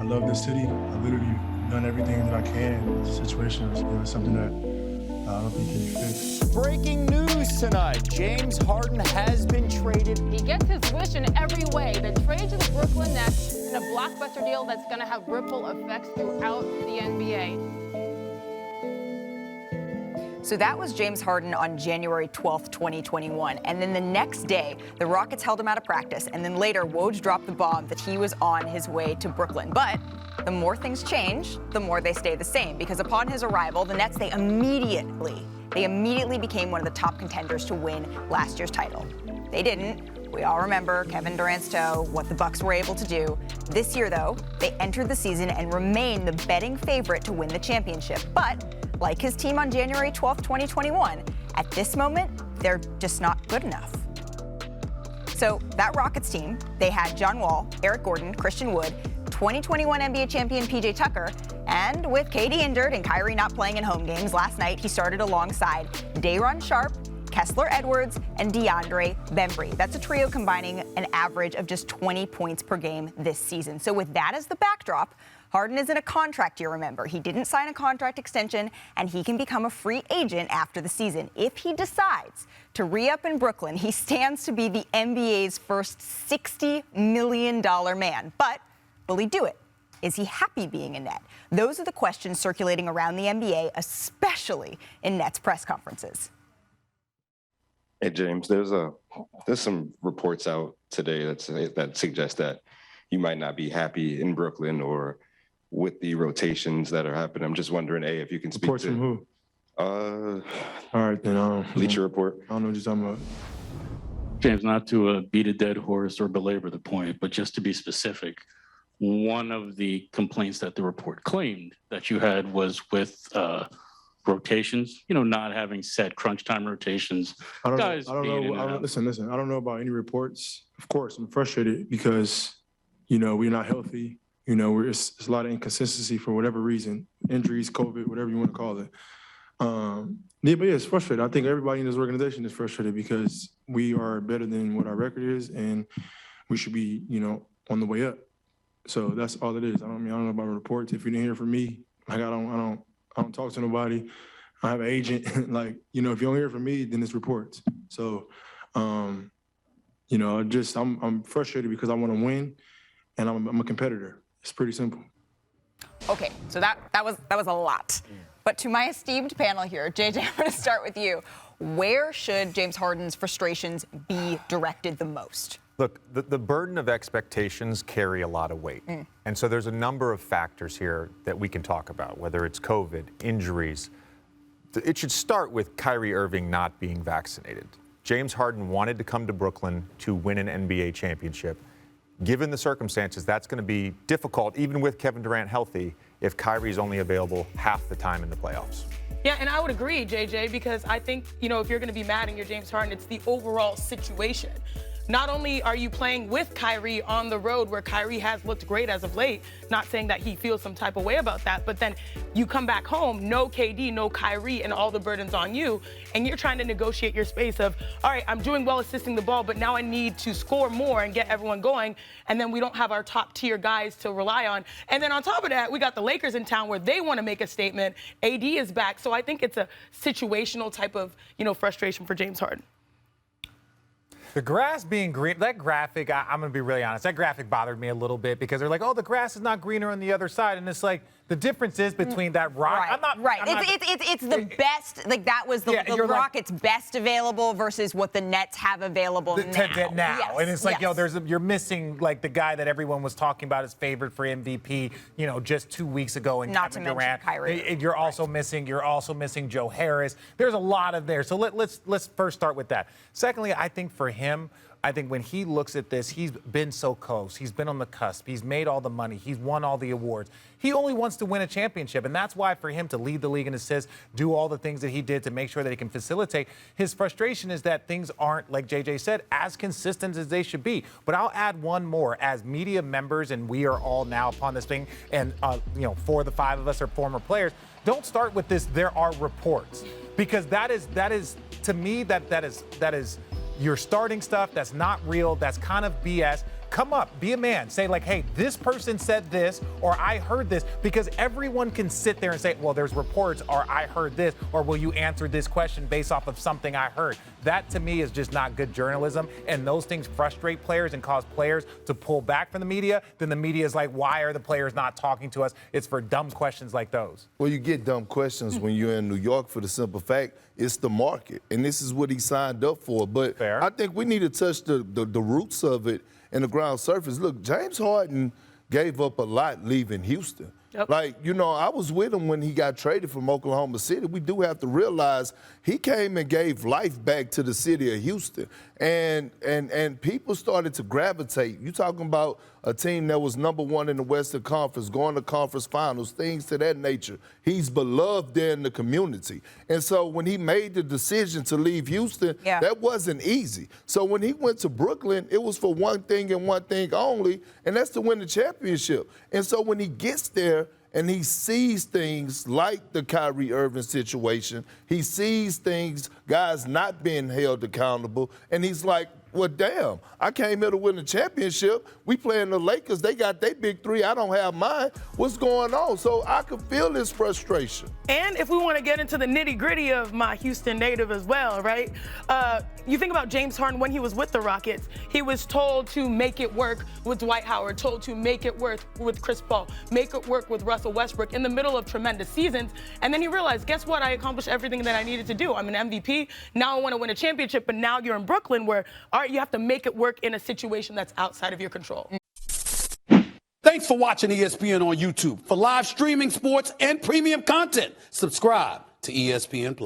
I love this city. I literally done everything that I can in this situation. It's something that I don't think can be fixed. Breaking news tonight. James Harden has been traded. He gets his wish in every way. The trade to the Brooklyn Nets in a blockbuster deal that's going to have ripple effects throughout the NBA. So that was James Harden on January 12th, 2021. And then the next day, the Rockets held him out of practice. And then later, Woj dropped the bomb that he was on his way to Brooklyn. But the more things change, the more they stay the same. Because upon his arrival, the Nets, they immediately became one of the top contenders to win last year's title. They didn't. We all remember Kevin Durant's toe, what the Bucks were able to do. This year, though, they entered the season and remain the betting favorite to win the championship. But like his team on January 12th, 2021, at this moment, they're just not good enough. So that Rockets team, they had John Wall, Eric Gordon, Christian Wood, 2021 NBA champion PJ Tucker, and with KD injured and Kyrie not playing in home games, last night he started alongside Day'Ron Sharpe, Kessler Edwards, and DeAndre Bembry. That's a trio combining an average of just 20 points per game this season. So with that as the backdrop, Harden is in a contract year, remember. He didn't sign a contract extension, and he can become a free agent after the season. If he decides to re-up in Brooklyn, he stands to be the NBA's first $60 million man. But will he do it? Is he happy being a Net? Those are the questions circulating around the NBA, especially in Nets press conferences. Hey, James, there's some reports out today that suggest that you might not be happy in Brooklyn or with the rotations that are happening. I'm just wondering, if you can speak Reports from who? All right, then. Bleacher Report. I don't know what you're talking about. James, not to beat a dead horse or belabor the point, but just to be specific, one of the complaints that the report claimed that you had was with rotations, not having set crunch time rotations. Listen, I don't know about any reports. Of course, I'm frustrated because, we're not healthy. It's a lot of inconsistency for whatever reason, injuries, COVID, whatever you want to call it. But it's frustrating. I think everybody in this organization is frustrated because we are better than what our record is, and we should be, on the way up. So that's all it is. I don't know about reports. If you didn't hear from me, I don't talk to nobody. I have an agent. If you don't hear from me, then it's reports. So, I'm frustrated because I want to win, and I'm a competitor. It's pretty simple. Okay, so that was a lot. But to my esteemed panel here, JJ, I'm going to start with you. Where should James Harden's frustrations be directed the most? Look, the burden of expectations carry a lot of weight. And so there's a number of factors here that we can talk about, whether it's COVID, injuries. It should start with Kyrie Irving not being vaccinated. James Harden wanted to come to Brooklyn to win an NBA championship. Given the circumstances, that's going to be difficult, even with Kevin Durant healthy, if Kyrie's only available half the time in the playoffs. Yeah, and I would agree, JJ, because I think, if you're going to be mad and you're James Harden, it's the overall situation. Not only are you playing with Kyrie on the road, where Kyrie has looked great as of late, not saying that he feels some type of way about that, but then you come back home, no KD, no Kyrie, and all the burden's on you, and you're trying to negotiate your space of, all right, I'm doing well assisting the ball, but now I need to score more and get everyone going, and then we don't have our top-tier guys to rely on. And then on top of that, we got the Lakers in town where they want to make a statement. AD is back, so I think it's a situational type of, frustration for James Harden. The grass being green, that graphic, I'm going to be really honest, that graphic bothered me a little bit because they're like, oh, the grass is not greener on the other side. And it's like, the difference is between that rock. It's the best, that was the Rockets' best available versus what the Nets have available now. Yes, and it's like, yes. you're missing the guy that everyone was talking about as favored for MVP, just 2 weeks ago in Kevin Durant. Kyrie. You're also missing Joe Harris. There's a lot of there. So let's first start with that. Secondly, I think for him, when he looks at this, he's been so close. He's been on the cusp. He's made all the money. He's won all the awards. He only wants to win a championship, and that's why for him to lead the league in assists, do all the things that he did to make sure that he can facilitate, his frustration is that things aren't, like JJ said, as consistent as they should be. But I'll add one more. As media members, and we are all now upon this thing, and, 4 of the 5 of us are former players, don't start with this, there are reports. Because that is to me, that is you're starting stuff that's not real, that's kind of BS. come up, be a man, say like, hey, this person said this, or I heard this, because everyone can sit there and say, well, there's reports, or I heard this, or will you answer this question based off of something I heard? That to me is just not good journalism, and those things frustrate players and cause players to pull back from the media. Then the media is like, why are the players not talking to us? It's for dumb questions like those. Well, you get dumb questions when you're in New York for the simple fact it's the market, and this is what he signed up for. But Fair. I think we need to touch the roots of it and the ground surface. Look, James Harden gave up a lot leaving Houston. Yep. Like, you know, I was with him when he got traded from Oklahoma City. We do have to realize he came and gave life back to the city of Houston. And people started to gravitate. You talking about a team that was #1 in the Western Conference, going to conference finals, things to that nature. He's beloved there in the community. And so when he made the decision to leave Houston, that wasn't easy. So when he went to Brooklyn, it was for one thing and one thing only, and that's to win the championship. And so when he gets there, and he sees things like the Kyrie Irving situation. He sees things, guys not being held accountable, and he's like, well, damn, I came here to win the championship. We playing the Lakers. They got their big three. I don't have mine. What's going on? So I could feel this frustration. And if we want to get into the nitty-gritty of my Houston native as well, right? You think about James Harden when he was with the Rockets. He was told to make it work with Dwight Howard, told to make it work with Chris Paul, make it work with Russell Westbrook in the middle of tremendous seasons. And then he realized, guess what? I accomplished everything that I needed to do. I'm an MVP. Now I want to win a championship. But now you're in Brooklyn where, all right, you have to make it work in a situation that's outside of your control. Thanks for watching ESPN on YouTube. For live streaming, sports, and premium content, subscribe to ESPN+.